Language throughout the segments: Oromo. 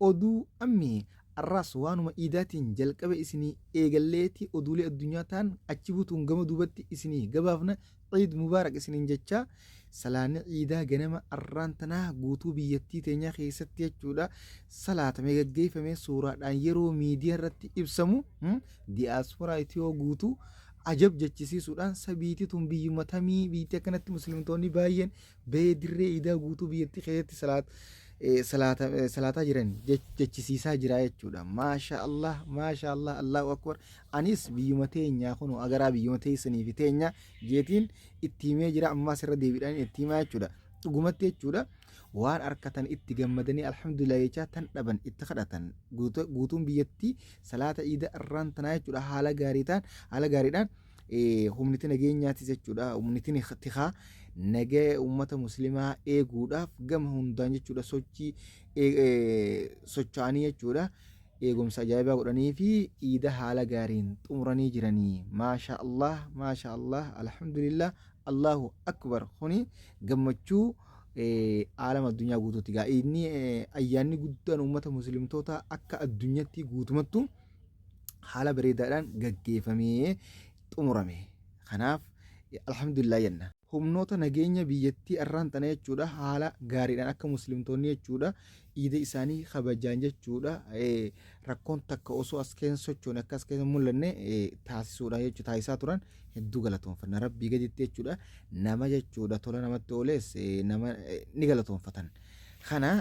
oduu ammee arraas waanuma iidaatiin jalqaba isinii eegalleetii oduulee addunyaa ta'an achi butuun gama duubatti isinii gabaafna ciid mubaarak isiniin jechaa salaanni ciidaa ganama arraan tanaa guutuu biyyattii teenyaa keessatti jechuudha salaatamee gaggeeffamee suuraadhaan yeroo miidiyaa irratti ibsamu diiyaasporaa Itiyoo guutuu ajab jechisiisuudhaan sabiitii tun biyyuma tamii biyyattii akkanatti muslimtoonni baay'een ba'ee dirree ciidaa guutuu biyyattii keessatti salaataa jiran jechisiisaa jira jechuudha. Maasha Allah, Allahu akbar. Anis biyyuma teenyaa kun agaraa biyyuma teessanii fi teenyaa jeetiin itti himee jira ammaas irra deebiidhaan itti himaa jechuudha. Dhugumatti jechuudha. Waan arkatan itti gammadanii alhamdulillah jechaa tan dhaban itti kadhatan guutuun biyyattii salaata ciida irraan tanaa jechuudha haala gaariidhaan humniti nageenyaatis jechuudha humniti tikaa nagee ummata muslimaa eeguudhaaf gama hundaan jechuudha socho'anii jechuudha eegumsa ajaa'ibaa godhanii fi ciida haala gaariin xumuranii jiranii maasha Allah alhamdulillah Allahu akbar kuni gammachuu aalama addunyaa guutuutti gaa inni ayyaanni guddaan ummata muslimtoota akka addunyaatti guutumattu haala bareedaadhaan gaggeeffamee xumurame kanaaf alhamdulillah jenna humnoota nageenya biyyattii arraan tana jechuudha haala gaariidhaan akka muslimtoonni jechuudha ciida isaanii kabajaan jechuudha rakkoon takka osoo as keessa sochoon akka as keessa mul'anne taasisuudha jechuudha taasisaa turan hedduu galatoonfanna rabbii gaditti jechuudha nama jechuudha tola namatti ooles nama ni galatoonfatan kana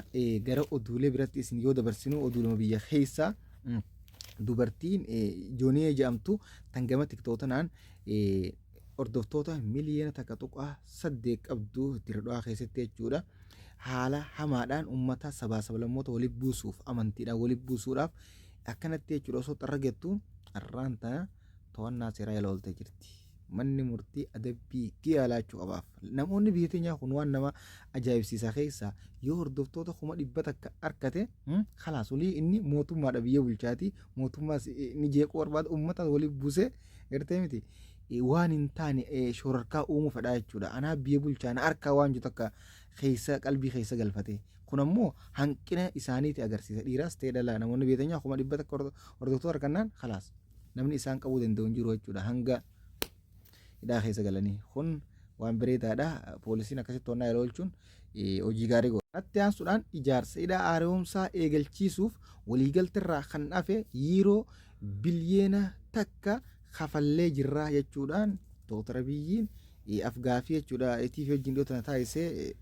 gara oduulee biratti isin yoo dabarsinu oduulama biyya keessaa dubartiin joonii jedhamtu tan gama tiktootanaan hordoftoota miliyoona takka tuqaa 8 qabdu diradhaa keessatti jechuudha haala hamaadhaan ummata sabaa sablammoota waliif buusuuf amantiidhaan waliif buusuudhaaf akkanatti jechuudha osoo xarragettu arraan tana to'annaa seeraa jala ooltee jirti manni murtii adabbii giyaalaachuu qabaaf namoonni biyya teenyaa kun waan nama ajaa'ibsiisaa keessaa yoo hordoftoota 100 takka arkate khalaas olii inni mootummaadha biyya bulchaati mootummaas ni jeequu barbaada ummata waliif buusee gartee miti waan hin taane shororkaa uumuu fedhaa jechuudha anaa biyya bulchaana harkaa waan jiru takka keessa qalbii keessa galfate kun ammoo hanqina isaaniiti agarsiisa dhiiraas ta'e dhalaa namoonni biyya teenyaa 100 takka hordoftoota arkannaan khalaas namni isaan qabuu danda'u hin jiru jechuudha hanga hidhaa keessa galanii kun waan bareedaadha poolisiin akkasitti to'annaa yeroo oolchuun hojii gaarii godha. Itti aansuudhaan ijaarsa hidhaa haaromsaa eegalchiisuuf waliigalteerraa kan hafe yeroo biliyeena takka kafallee jirraa jechuudhaan Dr. Abiyyiin afgaafii jechuudha itiif wajjin dhiyootan taasisee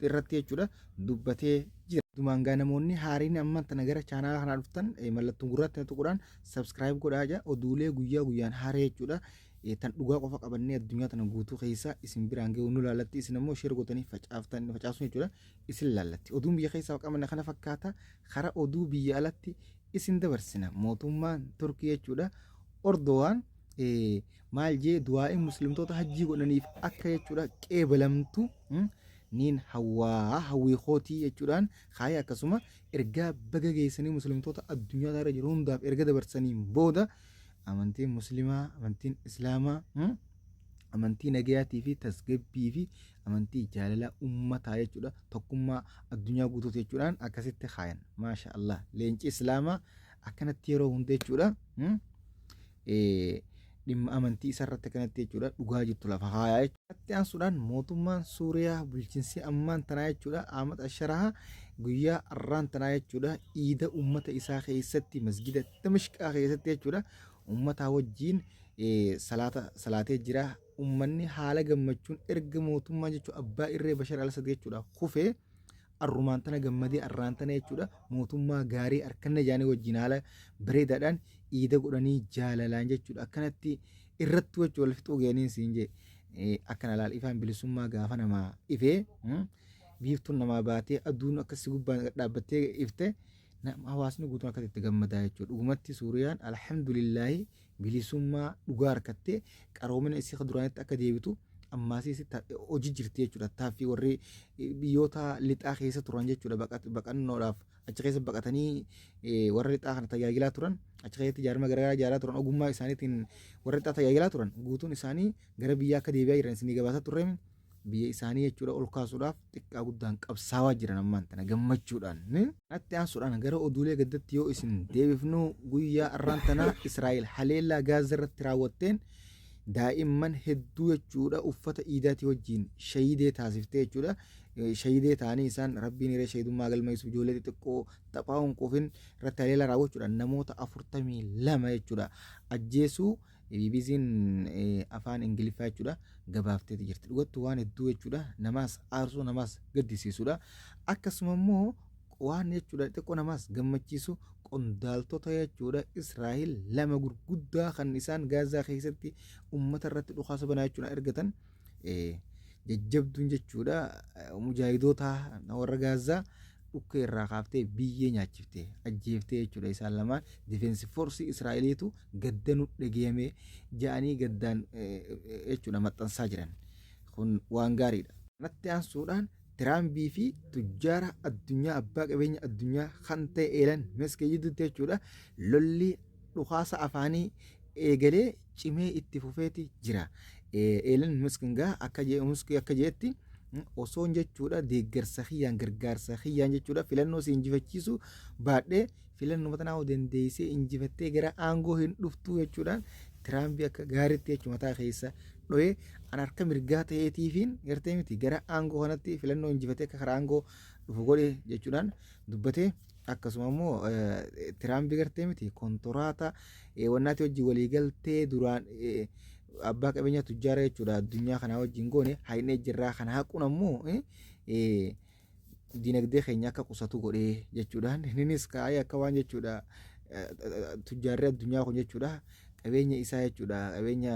irratti jechuudha dubbatee jira. Dumangaa namoonni haariin amman tana gara chaanaalaa kanaa dhuftan mallattoon gurraatti tuquudhaan subscribe godhaa jira oduulee guyyaa guyyaan haaree jechuudha. Tan dhugaa qofa qabannee addunyaa tana guutuu keessa isin biraan ga'uu nu laallatti isin ammoo sheer gootanii facaasuun jechuudha isin laallatti oduun biyya keessaa qabanne kana fakkaata karaa oduu biyya alatti isin dabarsina mootummaan Turkii jechuudha Ordowaan maal jee du'aa'ii muslimtoota hajjii godhaniif akka jechuudha qeebalamtu niin hawwii kootii jechuudhaan kaayee akkasuma ergaa baga geessanii muslimtoota addunyaa irra jiru hundaaf erga dabarsaniin booda amantiin muslimaa amantiin islaamaa amantii nagayaatii fi tasgabbii fi amantii jaalalaa ummataa jechuudha tokkummaa addunyaa guutuuti jechuudhaan akkasitti kaayan maasha Allah leenci islaamaa akkanatti yeroo hunda jechuudha dhimma amantii isarratti kanatti jechuudha dhugaa jirtu lafa haayaa jechuudha. Itti aansuudhaan mootummaan Suuriyaa bulchiinsi ammaan tanaa jechuudha Ahmad Asharaha guyyaa arraan tanaa jechuudha iida ummata isaa keessatti masgida Damashqaa keessatti jechuudha ummata wajjiin salaatee jira ummanni haala gammachuun erga mootummaa jechuudha abbaa irree Bashar al-Assad jechuudha kufee arrumaan tana gammadee arraan tana jechuudha mootummaa gaarii harkanna jaanii wajjin haala bareedaadhaan iida godhanii jaalalaan jechuudha akkanatti irratti wajji wal fixuu ga'anii siin jee akkana laal ifaan bilisummaa gaafa namaa ifee biiftuun namaa baatee aduun akkasii gubbaan dhaabbattee ifte hawaasni guutuun akkasitti gammadaa jechuudha dhugumatti Suuriyaan alhamdulillaahi bilisummaa dhugaa harkattee qaroomina isii duraanitti akka deebitu ammaasiis hojii jirti jechuudha taaffii warri biyyoota lixaa keessa turan jechuudha baqannoodhaaf achi keessa baqatanii warra lixaa kana tajaajilaa turan achi keessatti ijaarama garaagaraa ijaaraa turan ogummaa isaaniitiin warra lixaa tajaajilaa turan guutuun isaanii gara biyyaa akka deebi'aa jiran isin gabaasaa turre biyya isaanii jechuudha ol kaasuudhaaf xiqqaa guddaan qabsaawaa jiran ammaan tana gammachuudhaan. Natti aansuudhaan gara oduulee gaddatti yoo isin deebifnu guyyaa arraan tanaa Israa'el haleellaa Gaazaa irratti raawwatteen daa'imman hedduu jechuudha uffata iidaatii wajjin shayidee taasiftee jechuudha. Shayidee ta'anii isaan rabbiin hiree shayidummaa galmeessuuf ijoollee xixiqqoo taphaa'uun qofin irratti haleellaa raawwachuudhaan namoota 42 jechuudha ajjeesuu BBC'n afaan Ingiliffaa jechuudha gabaafteeti jirti. Dhugattuu waan hedduu jechuudha namaas aarsuu namaas gaddisiisuudha. Akkasuma immoo waan jechuudha xiqqoo namaas gammachiisu qondaaltota jechuudha Israa'el 2 gurguddaa kan isaan Gaazaa keessatti uummata irratti dhukaasa banaa jechuudha ergatan jajjabduun jechuudha mujaahidoota warra Gaazaa dhukkee irraa kaaftee biyyee nyaachiftee ajjeeftee jechuudha isaan lamaan difeensi foorsii Israa'eliitu gaddanu dhageeyame ja'anii gaddaan jechuudha maxxansaa jiran kun waan gaariidha. Natti aansuudhaan Tiraambii fi tujjaara addunyaa abbaa qabeenya addunyaa kan ta'e Eelan Mask gidduutti jechuudha lolli dhukaasa afaanii eegalee cimee itti fufeeti jira. Eelan Mask akka jeetti osoon jechuudha deeggarsa kiyyaan gargaarsa kiyyaan jechuudha filannoo si injifachiisu baadhee filannoo matanaa dandeessee injifattee gara aangoo hin dhuftuu jechuudhaan Tiraambii akka gaariitti jechuudha mataa keessa dho'ee an harka mirgaa ta'eetiifiin gartee miti gara aangoo kanatti filannoo injifatee akka karaa aangoo dhufu godhe jechuudhaan dubbatee akkasuma immoo Tiraambii gartee miti kontoraata wannaati wajjin waliigaltee duraan abbaa qabeenya tujjaara jechuudha addunyaa kanaa wajjin goone hainee jirraa kana haquun ammoo dinagdee keenya akka qusatu godhee jechuudhaan innis kaa'ee akka waan jechuudha tujjaarri addunyaa kun jechuudha qabeenya isaa jechuudha qabeenya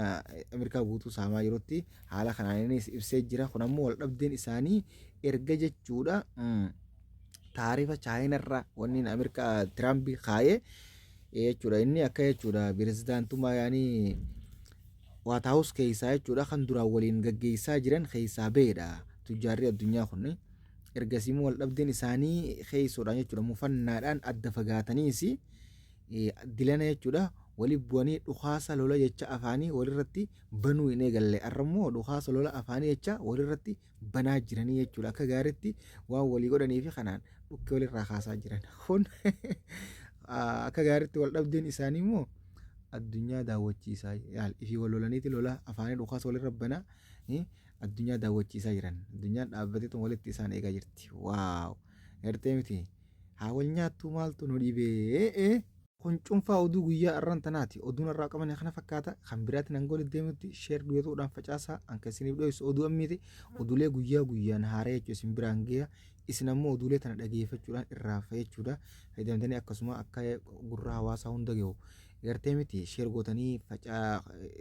Ameerikaa guutuu saamaa yerootti haala kanaan innis ibsee jira. Kun ammoo wal dhabdeen isaanii erga jechuudha taarifa chaayinarraa wanni Ameerikaa Tiraambii kaa'ee jechuudha inni akka jechuudha pirezidaantummaa yaanii waataawus keessaa jechuudha kan duraan waliin gaggeessaa jiran keessaa ba'eedha tujjaarri addunyaa kun ergasii wal dhabdeen isaanii keessoodhaan jechuudha mufannaadhaan adda fagaataniis dilana jechuudha walii bu'anii dhukaasa lola jecha afaanii walirratti banuu hin eegalle arrammoo dhukaasa lola afaanii jecha walirratti banaa jiranii jechuudha akka gaariitti waan walii godhanii fi kanaan dhukkee walirraa kaasaa jiran kun akka gaariitti wal dhabdeen isaanii immoo addunyaa daawwachiisaa ifii wal lolaniiti lola afaanii dhukaasa walirra banaa addunyaa daawwachiisaa jiran addunyaan dhaabbateetu walitti isaan eegaa jirti. Waaw gartee miti haa wal nyaattuu maaltu nu dhibee kun cuunfaa oduu guyyaa arran tanaati oduun irraa qaban kana fakkaata kan biraatti nan godhe deemutti sheer du'eetuudhaan facaasaa anka isiniif dho'isu oduu ammiiti oduulee guyyaa guyyaan haaree jechuun isin biraan geeya isin ammoo oduulee tana dhageeffachuudhaan irraa fayyadachuudha fayyadamtanii akkasuma akka gurra hawaasaa hunda gahu gartee miti sheer gootanii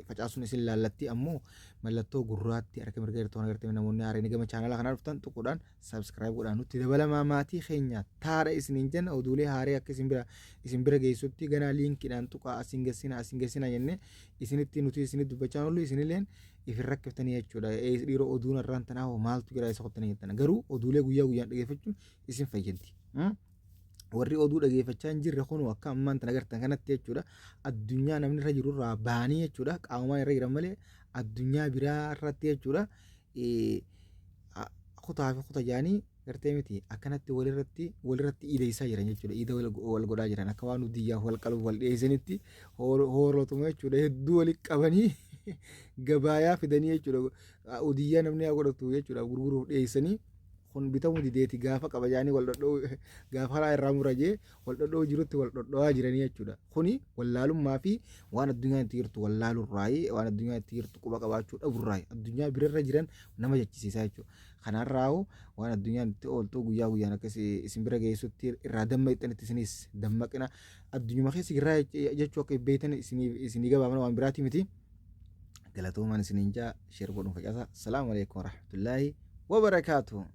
facaasuun isin laallatti ammoo mallattoo gurraatti harka mirga irtoon gartee namoonni haareen gama chaanala kanaa dhuftan tuquudhaan sabskiraayib godhaan nutti dabalamaa maatii keenya taadha isiniin jenna oduulee haaree akka isin bira geessutti ganaa liinkiidhaan tuqaa asin gessina jenne isinitti nuti isinit dubbachaa ollu isinilleen ifin rakkiftanii jechuudha dhiiroo oduun irraan tanaa maaltu jira isa qottanii jettan garuu oduulee guyyaa guyyaan dhageeffachuun isin fayyaddi. Warri oduu dhageeffachaa hin jirre kun akka ammaan tan agartan kanatti jechuudha addunyaa namni irra jiru irraa baanii jechuudha qaamaan irra jiran malee addunyaa biraa irratti jechuudha kutaa fi kutaa jaanii gartee miti akkanatti walirratti iideessaa jiran jechuudha iida wal godhaa jiran akka waan udiyyaaf wal qaluuf wal dhiyeessanitti hoolotuma jechuudha hedduu walitti qabanii gabaayaa fidanii jechuudha udiyyaa namni haa godhatu jechuudha gurguruuf dhiyeessanii. Kun bitamu dideeti gaafa qabajaanii wal dhodhoo gaafa haraa irraa murajee wal dhodhoo jirutti wal dhodho'aa jiranii jechuudha. Kuni wallaalummaa fi waan addunyaan itti jirtu wallaalurraayi waan addunyaan itti jirtu quba qabaachuu dhaburraayi addunyaa birarra jiran nama jechisiisaa jechuudha. Kanarraa waan addunyaan itti ooltuu guyyaa guyyaan akkas isin bira geessutti irraa dammaqxanitti isinis dammaqina addunyuma keessa irraa jechuu akka beektan isinii gabaabna waan biraati miti. Galatoomaan isiniin jaa sheer godhuun facaasaa. Salaamu alaikum warahmatullaahi wabarakaatuh.